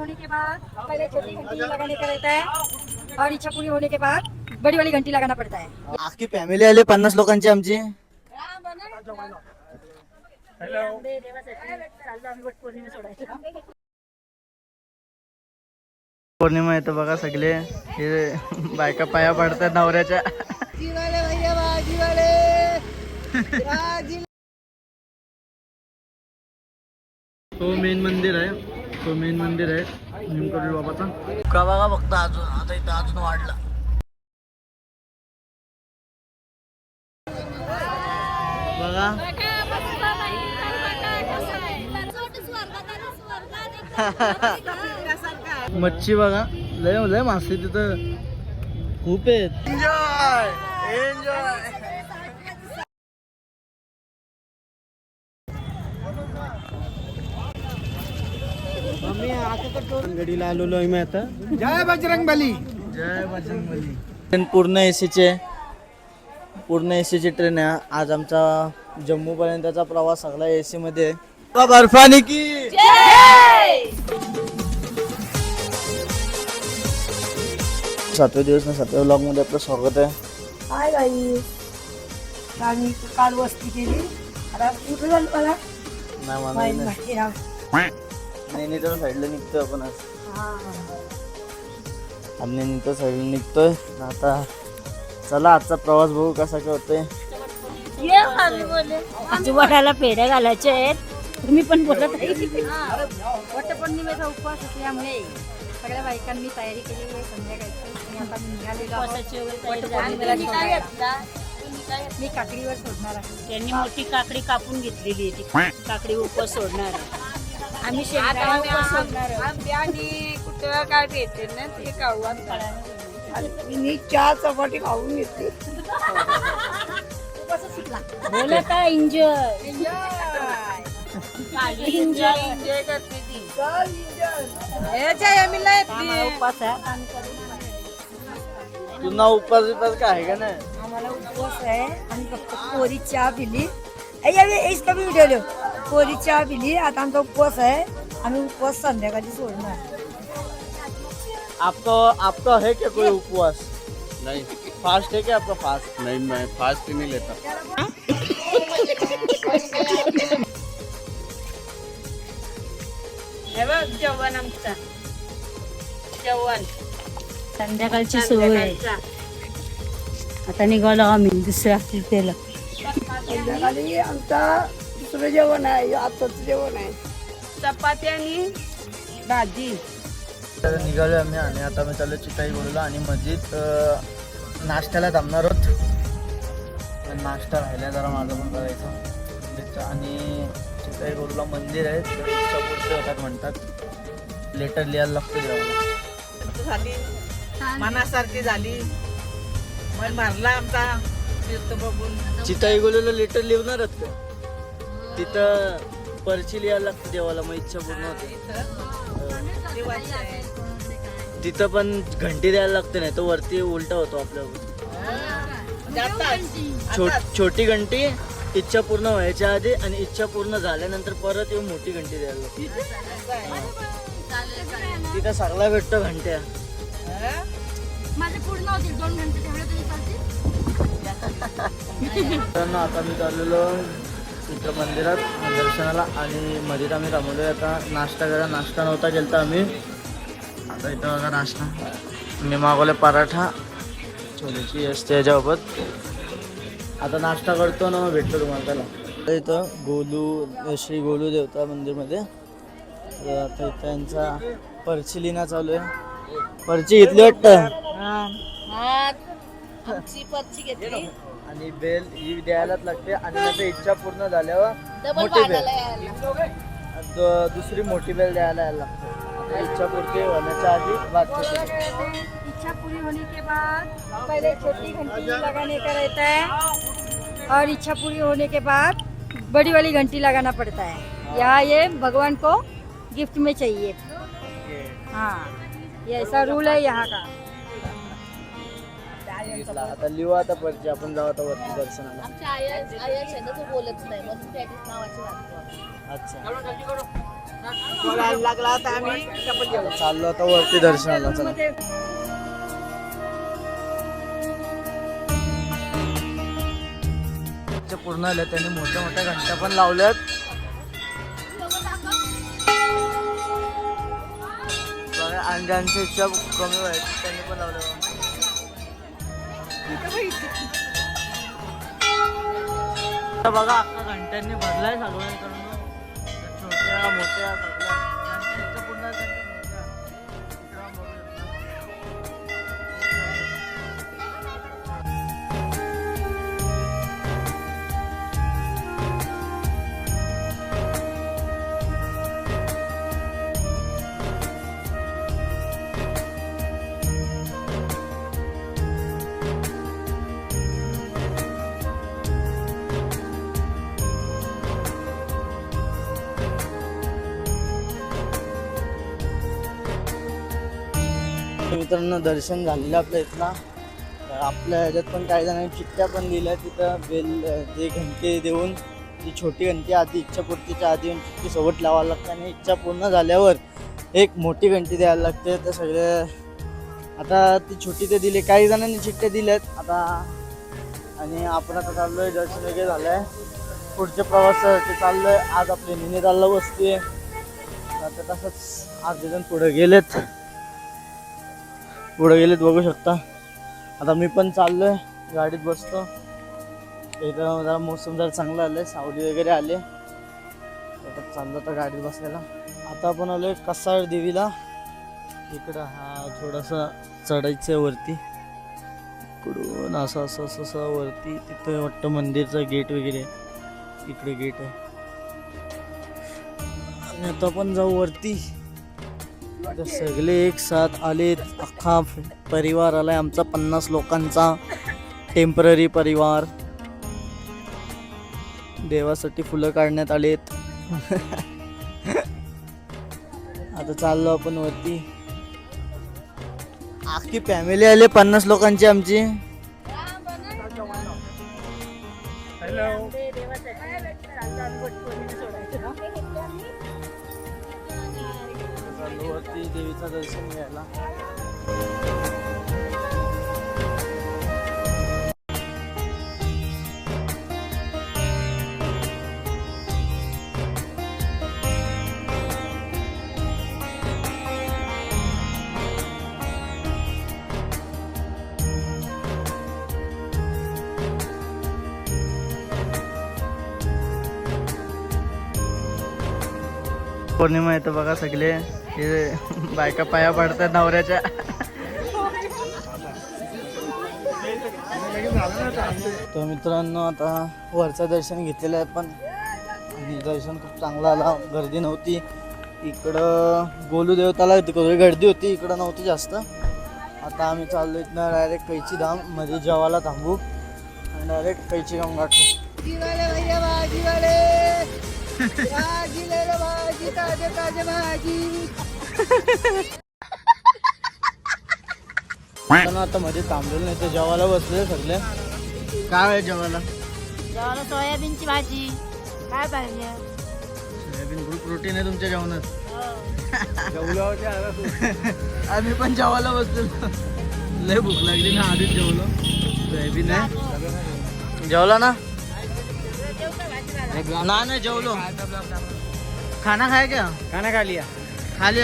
होने के बाद पहले छोटी घंटी लगाने का रहता है और इच्छा पूरी होने के बाद बड़ी वाली घंटी लगाना पड़ता है. आखी फॅमिली आली 50 लोकांची आमची. पौर्णिमा येतो बघा सगळे हे बायका पाया पडतात नवऱ्याच्या. तो मेन मंदिर आहे निमकरोली बाबाचा. का बघा फक्त अजून आता इथं अजून वाढला. बघा मच्छी बघा लय लय मासे तिथं खूप आहेत. Enjoy enjoy. गडीला आलेलो आहे मी आता. जय बजरंगबली. जय बजरंगबली. पूर्ण एसीची ट्रेन आहे आज. आमचा जम्मू पर्यंतचा प्रवास सगळा एसी मध्ये. बर्फानी की सातव्या दिवस ना 7व्या व्लॉग मध्ये आपलं स्वागत आहे. Hi guys. आम्ही काल वस्ती केली. आता कुठे झालं मला नाही तर साईडला निघतोय आपण आज. आम्ही निघतो साईडला निघतोय आता. चला आजचा प्रवास बघू कसा काय होतोय. वडाला पेढ्या घालायचे आहेत. तुम्ही पण बोलत आहे. वटपौर्णिमेचा उपवास असल्यामुळे सगळ्या बायकांनी तयारी केलेली आहे संध्याकाळची. आणि आता मी निघालेलो मी काकडीवर सोडणार आहे. त्यांनी मोठी काकडी कापून घेतलेली आहे. ती काकडी उपवास सोडणार आहे. आम्ही शेंगदाणा उपवास सोडणार आहे. कुठं काय भेटते ना ते काढू. मी 4 चपाती खाऊन घेतली. बोला काय एन्जॉय एन्जॉय करते ती. तुला उपवास काय आहे का नाही. आम्हाला उपवास आहे. आम्ही फक्त कोरी चहा पिली. इसका भी व्हिडिओ लो. कोरी चहा पिली. आता आमचा उपवास आहे. आम्ही उपवास संध्याकाळी सोडणार. आपका है क्या कोई उपवास. नहीं फास्ट है क्या आपका. फास्ट नहीं, मैं फास्ट ही नहीं लेता. जेवण आमचा जेवण संध्याकाळची सोय आहे. आता निघालो आम्ही दुसऱ्या त्याला. संध्याकाळी आमचा दुसरं जेवण आहे. आताच जेवण आहे चपाती आणि भाजी. निघालो आम्ही आणि आता मी चाललो चिताईगुरूला. आणि मस्जिद नाश्त्याला थांबणार आहोत. नाश्ता राहिला जरा माझा पण करायचा. आणि चिताईगुरूला मंदिर आहे. इच्छापूर्ती होतात म्हणतात. लेटर लिहायला लागतं जेवायला. झाली मनासारखी झाली. मन मारला आमचा तीर्थ बघून. चिताईगुरूला लेटर लिहणार का. तिथं पर्ची लिहायला लागतं देवाला. मग इच्छा पूर्ण होते. तिथं पण घंटी द्यायला लागते. नाही तर वरती उलटा होतो आपल्यावर. छोटी घंटी इच्छा पूर्ण व्हायच्या आधी आणि इच्छा पूर्ण झाल्यानंतर परत येऊन मोठी घंटी द्यायला लागते. तिथं सगळा भेटतो घंट्या. माझे पूर्ण होतील 2 घंटे तेवढे तरी चालतील. आता मी चाललेलो इथं मंदिरात दर्शनाला. आणि मध्ये आम्ही थांबलोय आता नाश्ता करा. नाश्ता नव्हता केलता आम्ही. आता इथं बघा नाश्ता. मी मागवले पराठा छोलेची असते याच्याबाबत. आता नाश्ता करतो ना मग भेटतो तुम्हाला त्याला. इथं गोलू श्री गोलू देवता मंदिरमध्ये. आता इथं यांचा पर्ची लिहिणं चालू आहे. पर्ची घेतली वाटतं. पर्ची घेतली आणि बेल ही द्यायलाच लागते. आणि नंतर इच्छा पूर्ण झाल्यावर मोठी बेल दुसरी मोठी बेल द्यायला यायला लागते. इच्छा पूर्ती होण्याच्या आधी बात. इच्छा पूरी होने के बाद पहले छोटी घंटी लगाने का रहता है और इच्छा पूरी होने के बाद बड़ी वाली घंटी लगाना पड़ता है. यहाँ ये भगवान को गिफ्ट में चाहिए. हाँ ये ऐसा रूल है यहाँ का. आता लिहू आता पर्ची. आपण जाऊ आता वरती दर्शनाला. आमच्या आया बोलत नाही म्हणून त्या नावाची. अच्छा लागला तर आम्ही चाललो आता वरती दर्शनाला. चला पूर्ण आल्या त्यांनी मोठ्या मोठ्या घंटा पण लावल्यात. बघा, आणि ज्यांची इच्छा कमी व्हायची त्यांनी पण लावल्या. बघा अख्खा घंट्यांनी भरलाय सगळ्यांकडून, छोट्या मोठ्या सगळ्या ज्यांची इच्छा पूर्ण आहे त्यांच्या मोठ्या. इकडं बघू शकता. मित्रांनो दर्शन झालेलं आपल्या इथला. तर आपल्या ह्याच्यात पण काही जणांनी चिठ्ठ्या पण दिल्या तिथं बेल ते घंटे देऊन. ती छोटी घंटी आधी इच्छापूर्तीच्या आधी येऊन चिठ्ठी सोबत लावायला लागते आणि इच्छा पूर्ण झाल्यावर एक मोठी घंटी द्यायला लागते. तर सगळे आता ती छोटी ते दिली, काही जणांनी चिठ्ठ्या दिल्यात आता. आणि आपण आता चाललो आहे, दर्शन वगैरे झालं आहे, पुढच्या प्रवासासाठी चाललो आहे. आज आपली नैनितालला वस्ती आहे. आता तसंच अर्धे जण पुढे गेलेत बघू शकता. आता मी पण चाललोय, गाडीत बसतो. इथं जरा मोसम जरा चांगला आलं आहे, सावली वगैरे आले. आता चाललो तर गाडीत बसायला. आता आपण आलोय कसाळ देवीला. इकडं हा थोडासा चढायचं आहे वरती, इकडून असं असं असं असं वरती. तिथं वाटतं मंदिरचं गेट वगैरे, इकडे गेट आहे. आणि आता आपण जाऊ वरती. आता सगळे एक साथ आलेत, अख्खा परिवार आलाय आमचा, 50 लोकांचा टेम्पररी परिवार. देवासाठी फुलं काढण्यात आलेत. आता चाललो आपण वरती. अख्खी फॅमिली आले 50 लोकांची आमची. वरती देवीचं दर्शन घ्यायला. पौर्णिमा येतं बघा, सगळे हे बायका पाया पडतात नवऱ्याच्या. तर मित्रांनो आता वरचं दर्शन घेतलेलं आहे पण, आणि दर्शन खूप चांगलं आला. गर्दी नव्हती इकडं. गोलू देवताला गर्दी होती, इकडं नव्हती जास्त. आता आम्ही चाललो इथनं डायरेक्ट कैची धाम मध्ये जेवायला थांबू आणि डायरेक्ट कैची धाम गाठू. आता मध्ये थांबलेलं नाही, ते जेवायला बसले सगळे. काय आहे जेवायला? जेवायला सोयाबीनची भाजी. काय पाहिजे? सोयाबीन खूप प्रोटीन आहे तुमच्या जेवणात. आम्ही पण जेवायला बसलो, लय भूक लागली ना, आधीच जेवलो. सोयाबीन आहे. जेवला ना? ना जेवलो. खाना खाया क्या? खाना खा लिया।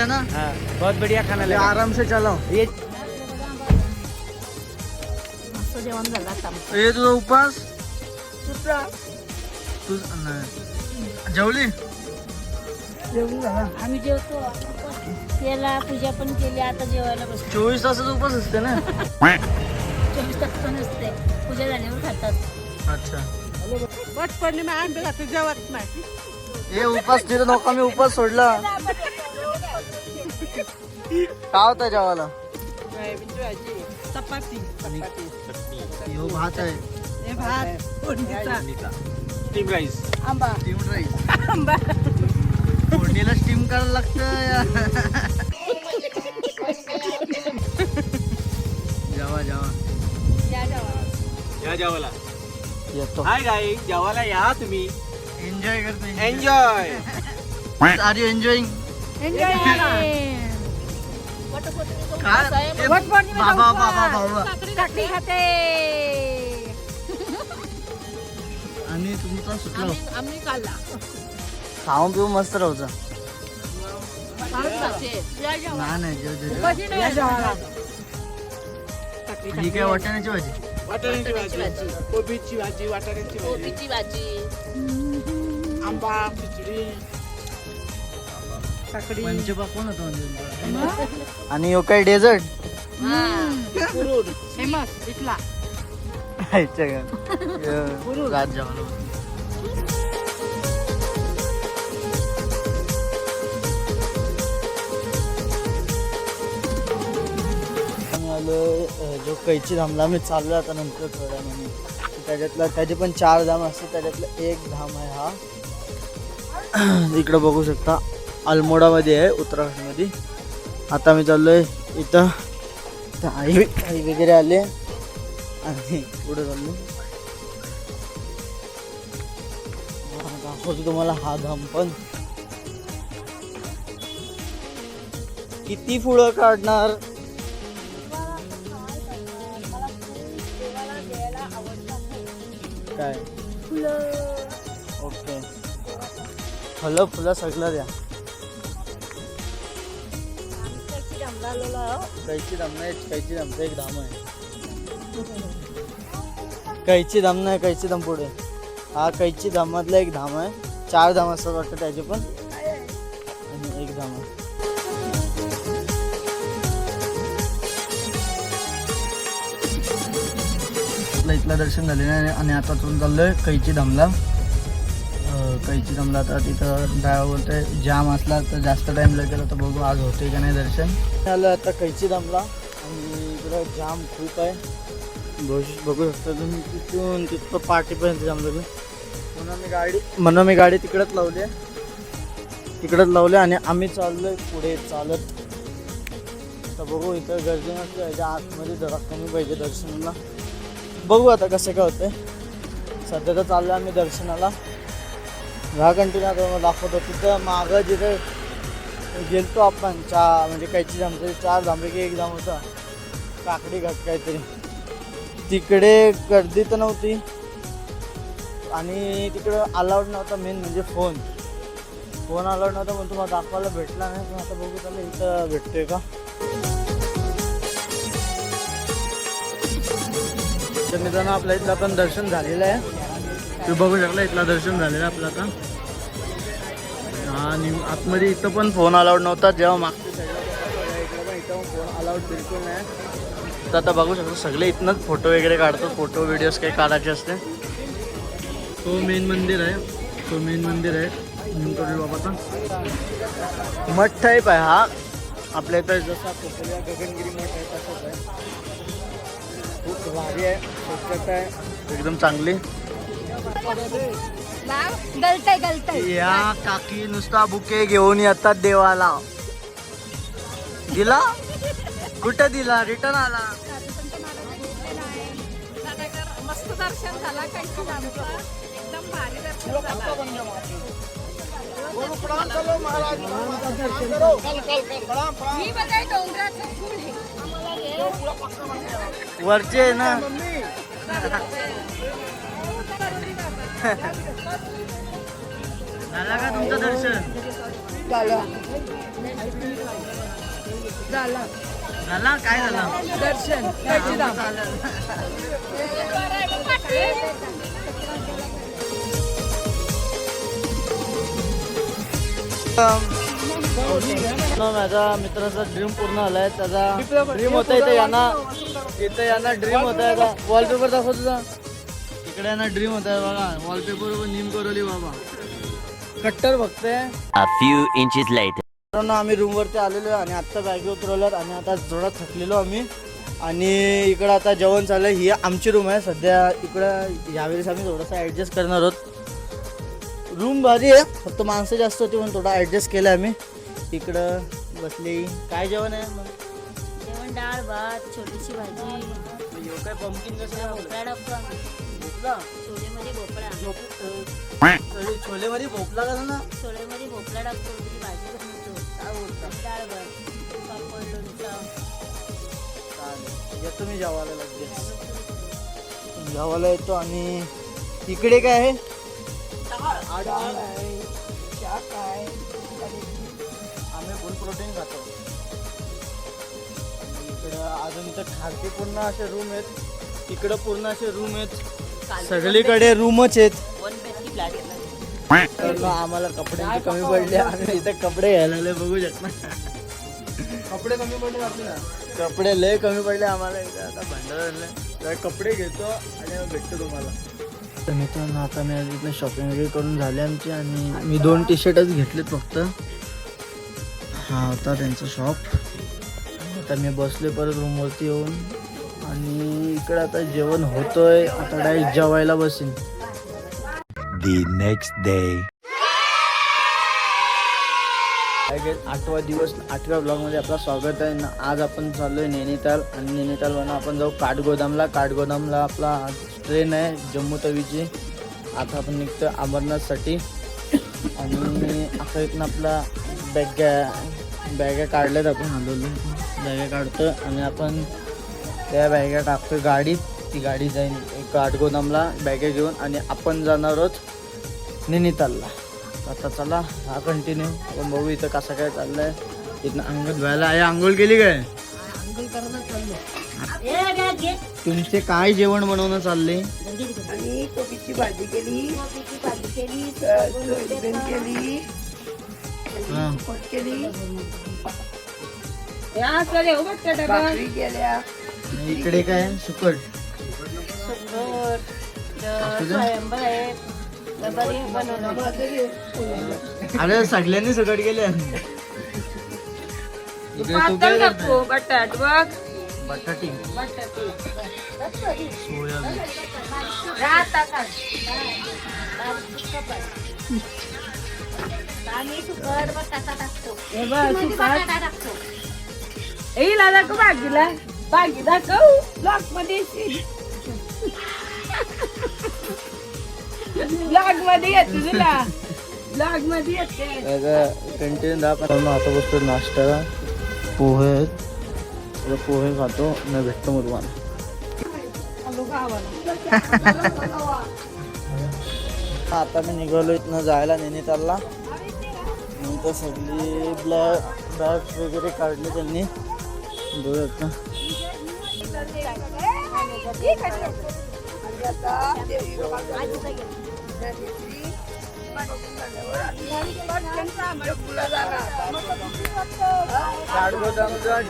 ना? हाँ, बहुत बढ़िया खाना लगा। आराम से चलो. ये मस्त जेवण झालं आता. ये तुझा उपास तू जेवली? आम्ही जेवतो, केला, पूजा पण केली, आता जेवायला बसतो. 24 तासाचा उपास असते ना? 24 तास पण असते, पूजा झाल्यावर खातात. अच्छा. वट पौर्णिमा आंबे घातले जेवत नाही. हे उपास तिथं नको, मी उपास सोडला. काय होतं जेवायला? सोयाबीनची भाजी, चपाती, हो भात आहे. हे भात, फोडणीचा, स्टीम राईस। आंबा, स्टीम राईस. आंबा. फोडणीला स्टीम करायला लागतं. जेवा या जेवायला। येतो. हाय गाईस, जेवायला या तुम्ही। एन्जॉय करतो. Enjoy. Are you enjoying? Enjoy काय वट पौर्णिमेचा बाबा उपवास. बाबा बाबा काकडी खाते. आणि तुमचा सुटलो आम्ही काढला खाऊन पिऊन मस्त राहूचा. नाही जेव जेव. उपाशी नाही जेवायला. ही काय वाटाण्याची भाजी? वाटाण्याची भाजी कोबीची भाजी वाटाण्याची भाजी कोबीची भाजी आंबा खिचडी काकडी पंचपाक कोण होतं म्हणजे? आणि यो काय डेझर्ट? कुरुड फेमस इथला रात जेवण जो कैची धामला आम्ही चाललो आता नंतर थोड्या त्याच्यातला त्याचे पण 4 धाम असतात. त्याच्यातलं एक धाम आहे हा इकडं बघू शकता अल्मोडामध्ये आहे उत्तराखंडमध्ये. आता आम्ही चाललोय इथं आई वगैरे आले आणि पुढे चाललो. दाखवतो तुम्हाला हा धाम पण किती फुलं काढणार. काय ओके फुलं सगळं द्या. कैची धाम नाही कैची धामचं एक धाम आहे. कैची धाम नाही कैची धाम पुढे हा कैची धामातला एक धाम आहे. 4 धाम असतात वाटतं त्याचे पण आणि एक धाम आहे. इथलं दर्शन झालेलं आहे आणि आता तुम्ही चाललोय कैची धामला. कैची धामला आता तिथं ड्रायव्हर बोलतोय जाम असला तर जास्त टाइम लागेल. तर बघू आज होते का नाही दर्शन. आलं आता कैची धामला आणि इकडं जाम खूप आहे. बघू शकता तुम्ही तिथून तिथं पार्टीपर्यंत जाम लागलं. म्हणून मी गाडी तिकडंच लावली आणि आम्ही चाललोय पुढे चालत. तर बघू इथं गर्दी नसते याच्या आतमध्ये जरा कमी पाहिजे दर्शनाला. बघू आता कसं काय होतंय. सध्या तर चाललो आम्ही दर्शनाला. ह्या कंटिन्यू आता दाखवतो. तिथं मागं जिथं गेलतो आपण म्हणजे कैची धामचे 4 धामपैकी एक धाम होता काकडी घाट काहीतरी. तिकडे गर्दी तर नव्हती आणि तिकडं अलाउड नव्हता. मेन म्हणजे फोन अलाउड नव्हता म्हणून तुम्हाला दाखवायला भेटला नाही. पण आता बघू त्याला इथं भेटतोय का. तर मित्रांनो आपल्या इथलं पण दर्शन झालेलं आहे. तुम्ही बघू शकला इथलं दर्शन झालेलं आहे आपलं आता. आणि आतमध्ये इथं पण फोन अलाउड नव्हता जेव्हा मागच्या साईडला इकडं पण इथं फोन अलाउड बिलकुल नाही. तर आता बघू शकतो सगळे इथनंच फोटो वगैरे काढतो. फोटो व्हिडिओज काही काढायचे असते. तो मेन मंदिर आहे बाबाचा मठ टाईप आहे हा. आपल्या इथं जसा कोकल्या गगनगिरी मठ आहे तसंच आहे. खूप भारी आहे स्वच्छता आहे एकदम चांगली. गलतय या काकी नुसता बुके घेऊन येतात देवाला. दिला कुठे दिला रिटर्न आला. मस्त दर्शन झाला कैची धामचं एकदम भारी दर्शन झालं. मी बघाय डोंगराचं फूल हे वरचे आहे ना. झाला का तुमचं दर्शन? झाला काय झाला दर्शन कैची धाम. माझ्या मित्राचा ड्रीम पूर्ण झालाय. त्याचा ड्रीम होता इथे यांना ड्रीम होता. वॉलपेपर दाखव तुझा. इकडे यांना ड्रीम होता बघा. वॉलपेपर नीम करवली बाबा कट्टर बघतोय. A few inches later. आम्ही रूमवरती आलेलो आणि आत्ता बॅगे उतरवल्यात आणि आता थोडा थकलेलो आम्ही. आणि इकडं आता जेवण चाललं. ही आमची रूम आहे सध्या. इकडं यावेळेस आम्ही थोडंसं ॲडजस्ट करणार आहोत. रूम भारी आहे फक्त माणसं जास्त होती म्हणून थोडा ॲडजस्ट केलं आम्ही. इकडं बसली. काय जेवण आहे मग? जेवण डाळ भात छोटीशी भाजी काय पंपकिन कसं उकळा पण भोपला छोलेमध्ये भोपळा छोलेमध्ये भोपला कसा ना छोलेमध्ये भोपळा टाकतो त्याची भाजी बनवतो काय बोलता डाळ भात पापड लोणचं चालेल येतो मी जेवायला लगेच जेवायला येतो. आणि इकडे काय आहे आम्ही फुल प्रोटीन खातो. आणि इकडं अजून इथं खालती पूर्ण असे रूम आहेत, इकडं पूर्ण असे रूम आहेत, सगळीकडे रूमच आहेत. वन बेसची फ्लॅट घेतला तर मग आम्हाला कपड्यांची कमी पडली, आम्ही इथे कपडे घ्यायला लागले, बघू शकता. कपडे कमी पडले आपल्याला, कपडे लय कमी पडले आम्हाला इथे. आता भंडारा तर कपडे घेतो आणि मग भेटतो तुम्हाला. तर मित्रांनो आता मी इथं शॉपिंग वगैरे करून झाली आमची, आणि मी 2 टी-शर्टच घेतलेत फक्त. हा होता त्यांचा शॉप. आता मी बसले परत रूमवरती येऊन, आणि इकडे आता जेवण होतोय. आता डायरेक्ट जेवायला बसेन. The next day. 8वा दिवस 8व्या ब्लॉगमध्ये आपलं स्वागत आहे. आज आपण चाललोय नैनिताल, आणि नैनितालवरून आपण जाऊ काठगोदामला. काठगोदामला आपला ट्रेन आहे जम्मू तवीची. आता आपण निघतो अमरनाथसाठी. आणि आता इथून आपला बॅगा काढल्यात, आपण हलवलो बॅगा काढतो आणि आपण त्या बॅगा टाकतो गाडीत. ती गाडी जाईल काठगोदामला बॅगा घेऊन, आणि आपण जाणार आहोत नैनितालला. आता चला हा कंटिन्यू आपण बघू इथं कसं काय चाललंय. इथनं अंघोळ धुवायला आहे. आंघोळ केली काय? तुमचे काय जेवण बनवणं चाललंय? आणि कोबीची भाजी केली, भाकरी केल्या. इकडे काय सुकट. अरे सगळ्यांनी सुकट केले. बटाट बघ बटाटी सोयाबीन. बागीला बागी दाखव ब्लॉग मध्ये ब्लॉग मध्ये येते तुला ब्लॉग मध्ये येते. कंटिन्यू 10-15 आता बसतो नाश्त्याला. पोहे आहेत, पोहे खातो मी. भेटतो मग तुम्हाला. आता मी निघालो इथनं जायला नैनितालला. नंतर सगळी बॅग्स वगैरे काढले त्यांनी. बघत ना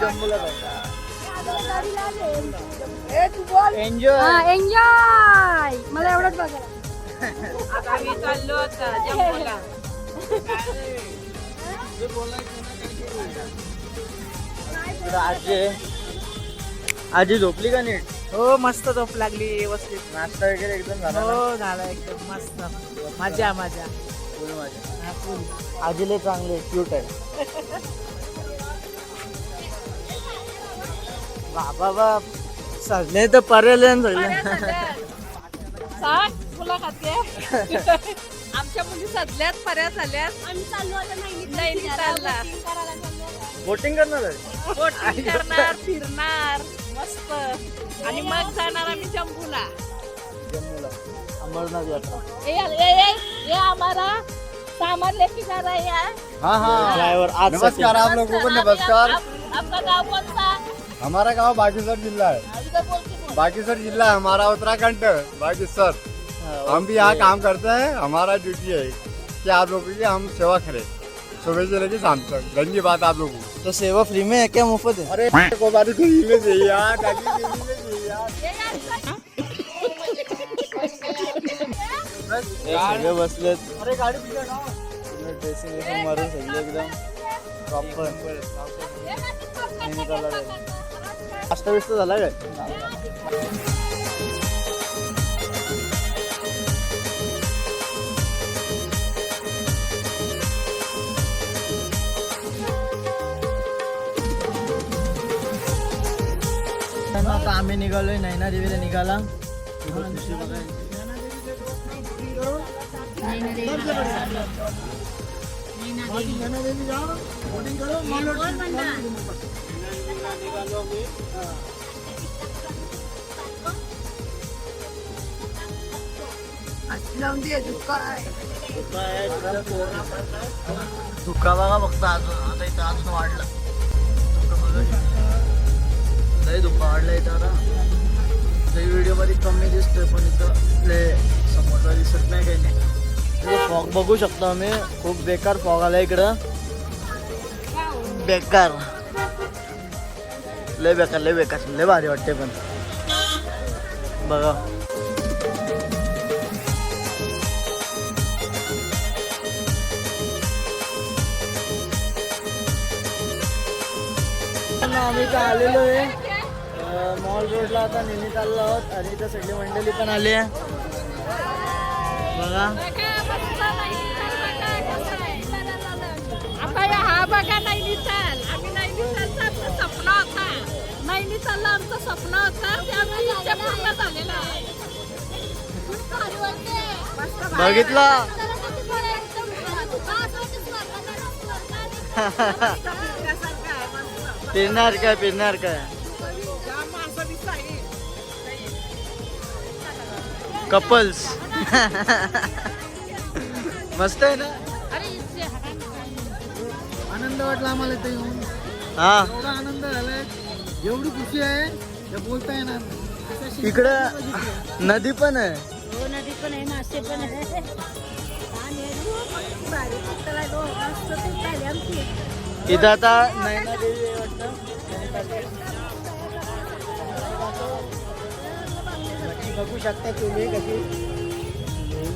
जम्मूला एन्जॉय. एन्जॉय. मला एवढंच बघायला. आता आम्ही चाललो आता जम्मूला. आजी झोपली का नीट? हो मस्त झोप लागली व्यवस्थित. नाश्ता वगैरे एकदम झाला ना? हो झाला एकदम मस्त. मजा मजा. फुल मजा. हा, फुल. आजीले चांगले क्यूट आहे. बाबा बाप सजले तर पर्याले सांग मुलाखत घे. आमच्या मुली सजल्यात पर्या झाल्यात. आम्ही चाललो आता नैनितालला. बोटिंग करणार आहे. बोटिंग करणार, फिरणार मस्त, आणि मग जाणार आम्ही जम्मूला. जम्मूला अमरनाथ यात्रा. ये हमारा सामान लेके जा रहे हैं. हाँ हाँ ड्राइवर आज नमस्कार आप लोगों को, नमस्कार. आपका गाँव कौन सा? हमारा गांव बागेश्वर जिला है. इधर बोल के बोल. बागेश्वर जिला है हमारा, उत्तराखंड बागेश्वर. हम भी यहाँ काम करते हैं. हमारा ड्यूटी है कि आप लोगों की हम सेवा करें सुबह से लेकर शाम तक. धन्यवाद बात आप लोगों को. तो सेवा फ्री में है क्या, मुफ्त है? अरे को बात फ्री में चाहिए यार, ताकि फ्री में चाहिए यार. सगळे बसलेत. अरे गाडी ड्रेसिंग मारून सगळे एकदम प्रॉपर. नाश्ता बिस्ता झाला काय? आता आम्ही निघालोय नैना देवीला निघाला. बघायची धुका बघा फक्त अजून आता इथं अजून वाढलं धुकं बघू शकता. लय धुका वाढलं इथं आता. लय व्हिडिओ मध्ये कमी दिसतोय पण इथं लय समोरला दिसत नाही काही नाही. फॉग बघू शकतो आम्ही खूप बेकार फॉग आला इकडं बेकार लय बेकार लय भारी वाटते पण बघा. आम्ही इथं आलेलो आहे मॉल रोडला आता नेहमी चाललो आहोत आणि इथं सगळी मंडळी पण आली आहे बघा. आता हा बघा नैनिताल. आम्ही नैनितालचा आमचा स्वप्न होता. नैनितालला आमचं स्वप्न होतं त्यामुळे इच्छा पूर्ण झालेलं आहे. बघितलं फिरणार काय कपल्स मस्त आहे ना. आनंद वाटला आम्हाला इथे येऊन. हा एवढा आनंद झालाय एवढी खुशी आहे ते बोलता येणार नाही. इकडं नदी पण आहे. हो नदी पण आहे मासे पण आहे भारी पुस्तकाला मस्त खूप झाली आमची. इथं आता नैना देवी आहे वाटतं. बघू शकता तुम्ही कशी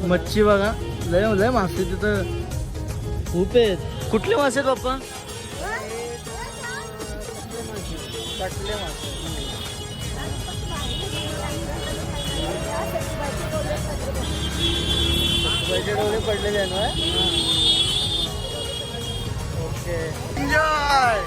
मच्छी बघा लय मासे तिथं खूप आहेत. कुठले मासे आहेत पप्पा? कटले मासे. पैसे डोळे पडलेले आहे ना. Okay enjoy.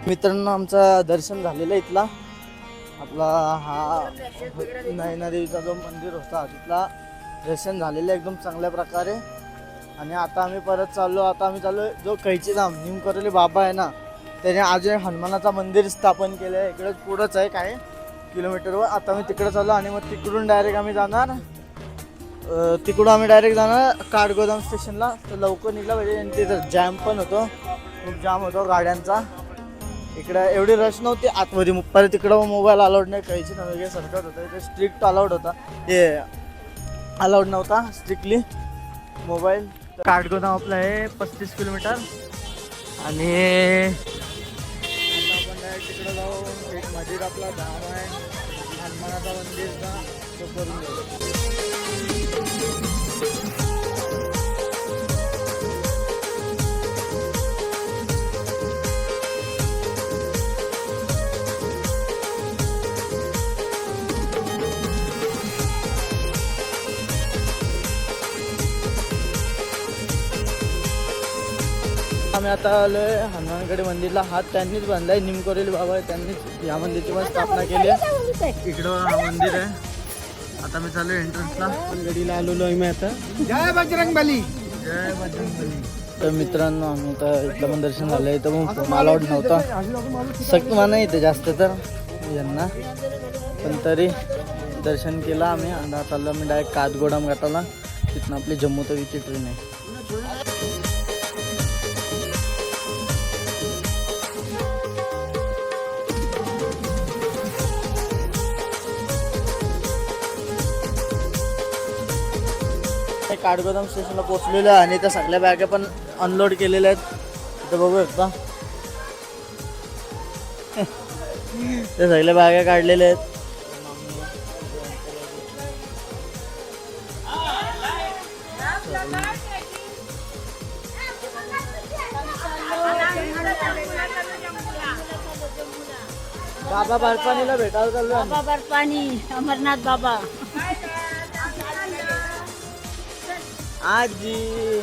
मित्रांनो आमचं दर्शन झालेलं आहे इथला. आपला हा नैना देवीचा जो मंदिर होता तिथला दर्शन झालेलं आहे एकदम चांगल्या प्रकारे. आणि आता आम्ही परत चाललो. आता आम्ही चाललो जो कैचीधाम निमकरोली बाबा आहे ना त्याने आज हनुमानाचा मंदिर स्थापन केलं आहे. इकडे पुढंच आहे काही किलोमीटरवर. आता आम्ही तिकडे चाललो आणि मग तिकडून डायरेक्ट आम्ही जाणार काठगोदाम स्टेशनला. तर लवकर निघला पाहिजे आणि तिथं जॅम पण होतो खूप जाम होतो गाड्यांचा. इकडं एवढी रश नव्हती आतमध्ये. परत तिकडं मोबाईल अलाउड नाही काहीच ना वगैरे सरकार होतं. इथे स्ट्रिक्ट अलाउड होता हे अलाउड नव्हता स्ट्रिक्टली मोबाईल. काठगोदाम आपलं आहे 35 किलोमीटर आणि आता आपण डायरेक्ट तिकडं जाऊन एक मंदिर आपला धाम आहे हनुमानाचा मंदिरचा तो करून घेऊ. आम्ही आता आलोय हनुमानगडी मंदिरला. हात त्यांनीच बांधलाय निमकरोली बाबा त्यांनीच या मंदिरची पण स्थापना केली आहे. इकडं हा मंदिर आहे. आता मी चालू एंट्रन्सला गडीला आलेलो आहे मी आता. जय बजरंगबली. जय बजरंगबली. तर मित्रांनो आम्ही आता इथलं पण दर्शन झालं. इथं पण फोन अलाउड नव्हता. सक्त माना इथे जास्त तर यांना पण तरी दर्शन केलं आम्ही. आणि चाललो आम्ही डायरेक्ट काठगोदाम घाटाला. तिथनं आपली जम्मू तवीची ट्रेन आहे. काठगोदाम स्टेशनला पोहोचलेलं आहे आणि त्या सगळ्या बॅगा पण अनलोड केलेल्या आहेत. इथं बघू शकता ते सगळे बागा काढलेले आहेत. बाबा बारपाणीला भेटायला चाललो आम्ही. बाबा बर्फानी अमरनाथ बाबा. आजी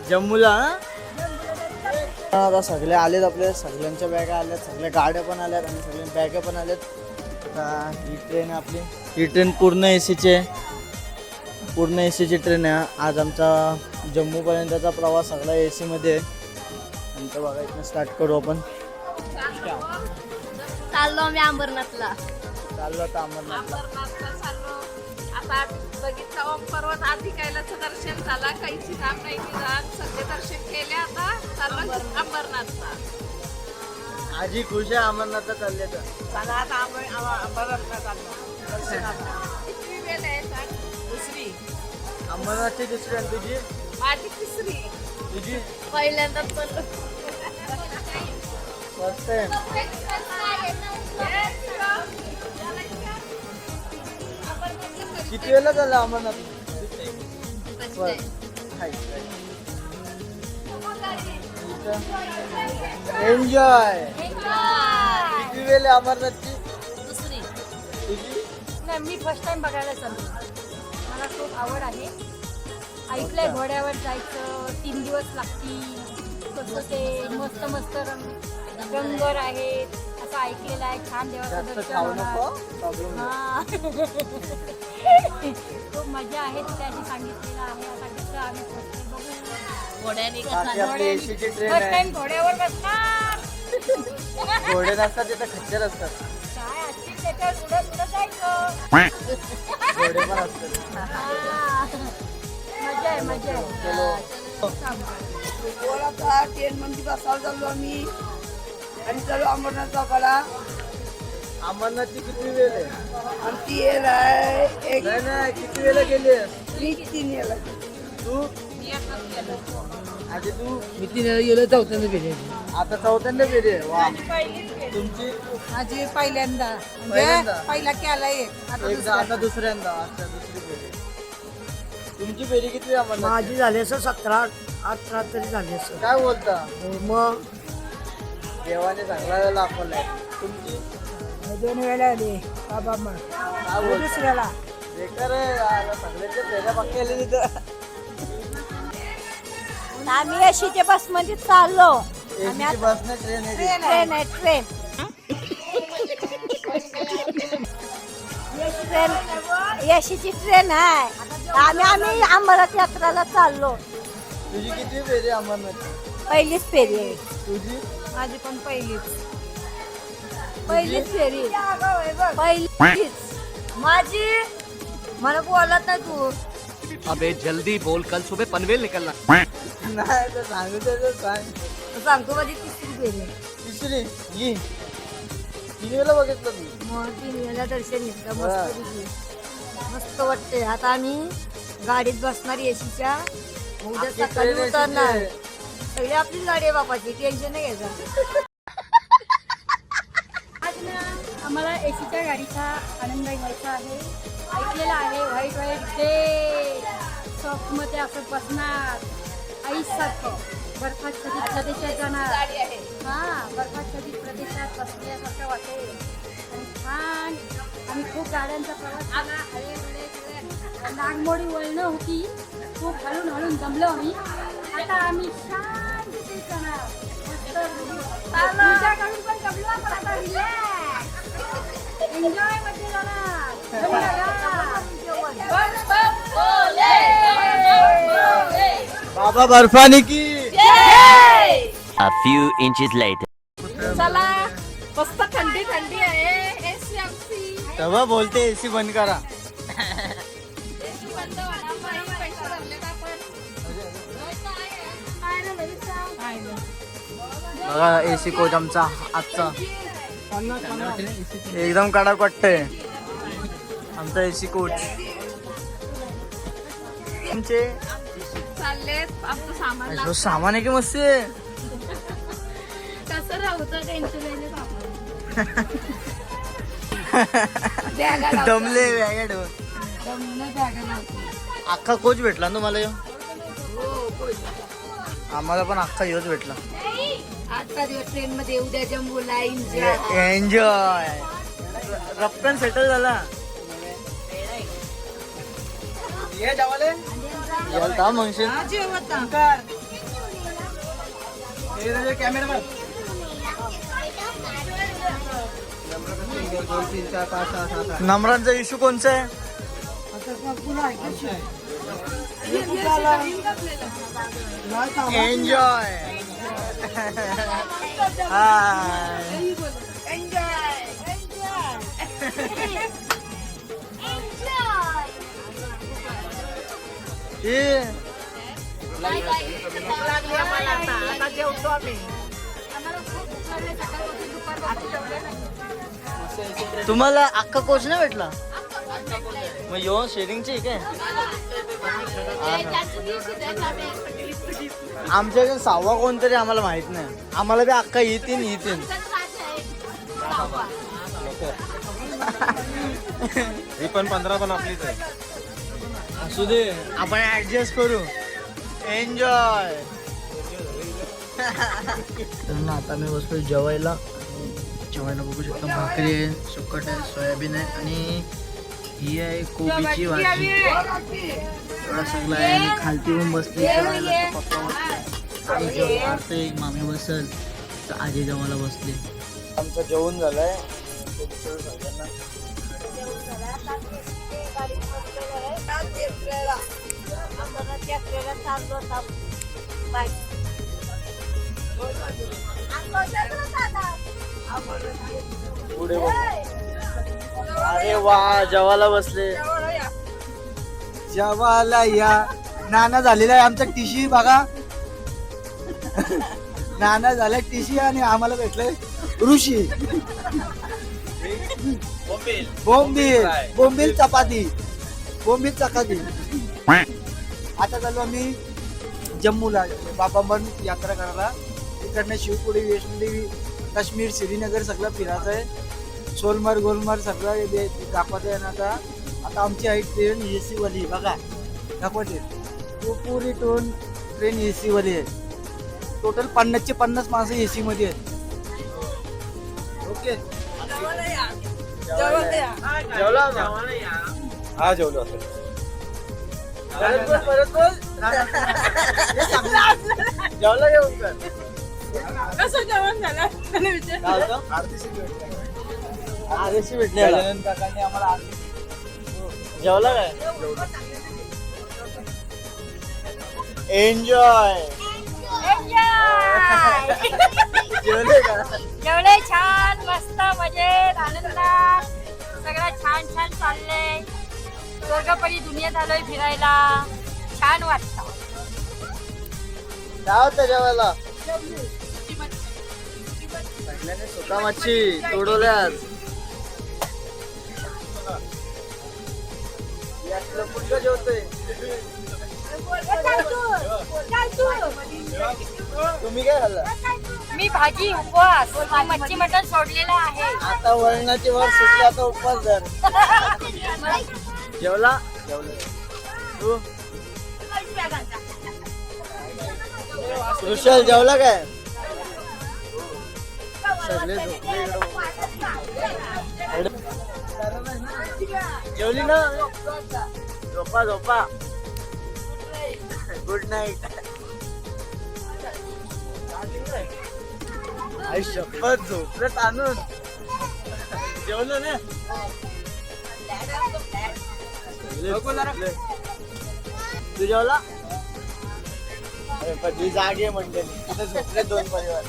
जम्मूला आता सगळे आलेत, आपले सगळ्यांच्या बॅगा आल्यात, सगळ्या गाड्या पण आल्यात आणि सगळ्या बॅगा पण आल्यात. आता ही ट्रेन आहे आपली, ही ट्रेन पूर्ण एसीची आहे, पूर्ण एसीची ट्रेन आहे. आज आमचा जम्मूपर्यंतचा प्रवास सगळा एसी मध्ये आहे. नंतर बघा इथनं स्टार्ट करू आपण. चाललो आम्ही अंबरनाथला. चाललो आता अमरनाथला. अमरनाथला चाललो. आता आम्ही बघितलं ओम पर्वत, आधी कैलाचं दर्शन झाला, काहीची नाम नाही निदान, सगळे दर्शन केले. आता चाललो अंबरनाथला. आजी खुश आहे अमरनाथला चालले तर. चला आता अंबरनाथला चाललो. किती वेळ आहे सांग? दुसरी अमरनाथची दुसरी आणि तुझी माझी तिसरी. तुझी पहिल्यांदा चाललो. First time. किती वेळेला झालं अमरनाथ? एन्जॉय. किती वेळ आहे अमरनाथची? दुसरी. तुझी? नाही, मी फर्स्ट टाइम बघायला चाललो. मला खूप आवड आहे. ऐकलंय घोड्यावर जायचं, 3 दिवस लागतील, कसं ते मस्त मस्त रंगवर आहेत असं ऐकलेलं आहे. छान देवाचं जास्त दर्शन खाऊ होणार. नको, प्रॉब्लेम नाही. हा. खूप मजा आहे त्याची सांगितलेलं आहे. आता कसं आम्ही first time बघू. घोड्याने बाकी आपली एसीची ट्रेन फर्स्ट आहे. टाइम घोड्यावर बसणार. घोडे नसतात तिथे खच्चर असतात. काय असतील त्याच्यावर सुद्धा जायचं. घोडे पण असतात. हा. मजा आहे, मजा आहे. ट्रेन मध्ये बसायला चाललो आम्ही आणि चालू अंबरनाथ बाबाला. अमरनाथची किती वेळ आहे? आमची येल आहे एक नाही नाही, किती वेळेला गेली? मी 3 येल. तू आधी तू मी 3 येल गेलो, चौथ्यांदा फेरी. आता चौथ्यांदा फेरी आहे. वा. तुमची माझी पहिल्यांदा पहिल्यांदा? पहिला केला एक, आता एकदा, आता दुसऱ्यांदा. अच्छा, दुसरी फेरी. तुमची फेरी किती आहे अमरनाथ? माझी झाली असं 17-18 तरी झाली असं. काय बोलता? मग देवाने चांगला दाखवलाय. तुमची 2 वेळा आली बाबा. मग काय बोलता? दुसऱ्याला बेकार आहे यार, सगळ्यांच्या फेऱ्या बाकी आली तिथं. आम्ही एसीच्या बसमध्ये चाललो. एसीची बस नाही, ट्रेन आहे ती. ट्रेन आहे, ट्रेन. एसीची ट्रेन आहे. आम्ही अंबरनाथ यात्राला चाललो. तुझी किती फेरी आहे अमरनाथची? पहिलीच फेरी आहे. तुझी? माझी पण पहिलीच फेरी. पहिलीच माझी. मला बोलत नाही तू. अबे जल्दी बोल, कल सुबह पनवेल निकलना. नाही तर सांगू तर सांग. सांगतो माझी तिसरी फेरी आहे. तिसरी ये 3 वेळेला बघितलं तू. मग 3 वेळा दर्शन घेतलं. मस्त वाटते. आता आम्ही गाडीत बसणार एसीच्या. उद्या आपली सकाळी ट्रेन उतरणार. एसीची सगळी आपलीच गाडी आहे बापाची, टेन्शन नाही घ्यायचं. आज ना आम्हाला एसीच्या गाडीचा आनंद घ्यायचा आहे. ऐकलेला आहे व्हाईट डे शॉपमध्ये असं बसणार आईसारखं बर्फाच्छादित प्रदेशात जाणार. हा, बर्फाच्छादित प्रदेशात बसल्यासारखं वाटेल आणि छान. आम्ही खूप गाड्यांचा प्रवास केला. नागमोडी वळणं होती, खूप हळून हळून जमलो आम्ही. आता आम्ही शांततेत जाणार. मस्त तुझ्याकडून पण जमलो, पण आता रिलॅक्स एन्जॉय मध्ये जाणार. बाबा बर्फानी की. A few inches later. चला, मस्त थंडी थंडी आहे. एसी आमची. तेव्हा बोलते एसी बंद करा. एसी बंद होणार नाही, पैसे भरले का आपण. बघा एसी कोच आमचा आजचा एकदम कडक वाटतंय. आमचा एसी कोच. आमचे चाललेत आमचं सामान सामान आहे की मस्त आहे. कसं राहतं टेन्शन आहे दमले बॅगा ठेवून. दमलं बॅगा लावतो. अख्खा कोच भेटला ना तुम्हाला ह्यो? आम्हाला पण अख्खा ह्योच भेटला. आजचा दिवस ट्रेन मध्ये उद्या जम्बूला एन्जॉय. रप्पन सेटल झाला. जेवता म्हणशील नम्रांचा इश्यू कोणचा आहे? एन्जॉय. आता जेवतो आम्ही. तुम्हाला अख्खा कोच नाही भेटला? मग यो शेअरिंगची काय? आमच्याकडे 6वा कोणतरी आम्हाला माहित नाही. आम्हाला बी अख्खा येतील. ही पण 15 पण आपलीच आहे. असू दे, आपण ऍडजस्ट करू. एन्जॉय. तर ना आता मी बसलो जेवायला बघू शकतो. भाकरी आहे, सुकट आहे, सोयाबीन आहे आणि ही आहे कोबीची भाजी. एवढा सगळं आहे. मी खालती येऊन बसले जेवायला. तर पप्पा आई जेवणार ते मामी बसल तर आजी जेवायला बसले. आमचं जेवण झालंय. पुढे बघ. अरे वा, जेवायला बसले. जेवायला या. नाना झालेला आहे आमचा टीशी बघा. नाना झाला टीशी आणि आम्हाला भेटलंय ऋषी. बोंबील चपाती. आता चालू आम्ही जम्मूला बाबांबन यात्रा करायला. इकडनं शिवपुरी, वैष्णोदेवी, काश्मीर, श्रीनगर सगळं फिरायचं आहे. सोलमर्ग गोलमर्ग सगळं दाखवता येणार. आता आमची आहे ट्रेन AC वाली बघा. दाखवते पुरी ट्रेन AC वाली आहे. टोटल 50 चे 50 माणसं AC मध्ये आहेत. ओके. हा जेवलो असं. परत बोल. जेवला घेऊन कर. कसं जेवण झालं त्याला विचार. आदेशी भेटले काकांनी आम्हाला. जेवला काय? एन्जॉय. जेवले का? जेवले छान मस्त मजेत आनंदात. सगळं छान चाललंय. स्वर्गपरी दुनियेत आलोय फिरायला. छान वाटतं. काय होतं जेवायला? सगळ्यांनी स्वतः मच्छी तोडवल्यात. पुढचं जेवतोय. तुम्ही काय खाल्लं? मी भाजी उपवास मच्छी मटण सोडलेलं आहे. आता वळणाची वर सुटली. आता उपवास धर. जेवला? तू ऋषल जेवला काय? सगळे जेवली ना? झोपा. Good night. आई शपथ झोपलं आणून. जेवलं ना? तू जेवला? अरे पण ही जागे म्हणते तिथे झोपले 2 परिवार.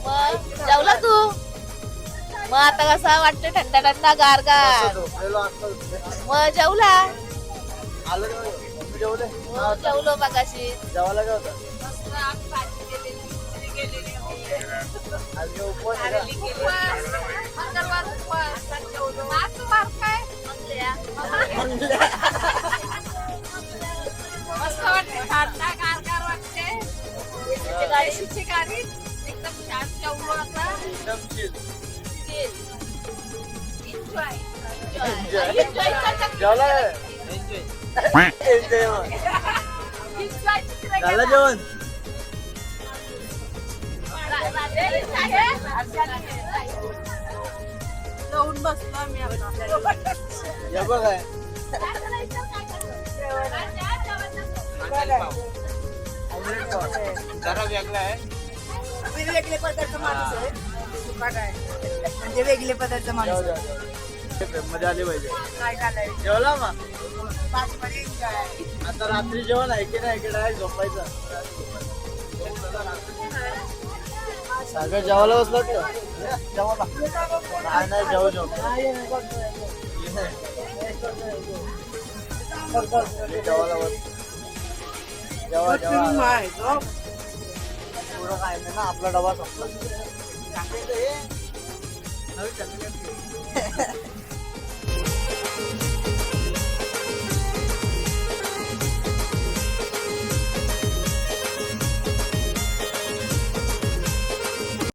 मग जेवला तू? मग आता कसा वाटतं? थंडा गार झोपलेलो आता. मग जेवला? आलो जेवले. जेवलो मगाशी. जेवायला काय होतं? मस्त आम्ही भाजी केलेली, खिचडी केलेली होती. आज उपवास आहे आलेली का? केली. मंगळवार उपवास. आज जेवलो. आज वार काय? मस्त वाटते. थंडा गार वाटते. गाडी एकदम छान जेवलो. जेवला एन्जॉय झालं जेवण जाऊन बसलो आम्ही आता. या बघ जरा वेगळा आहे वेगळे पदार्थ माणूस आहे सुकाट आहे म्हणजे वेगळे पदार्थ माणूस आहे. मध्ये आली पाहिजे काय घालाय जेवला मग पाचमध्ये काय आता रात्री जेवण आहे की नाही की डायरेक्ट झोपायचं सागर जेवायला बसला जेवायला नाही नाही जेव जेव जेवायला बस जेवा जेवा पुढं काय नाही ना आपला डबा संपला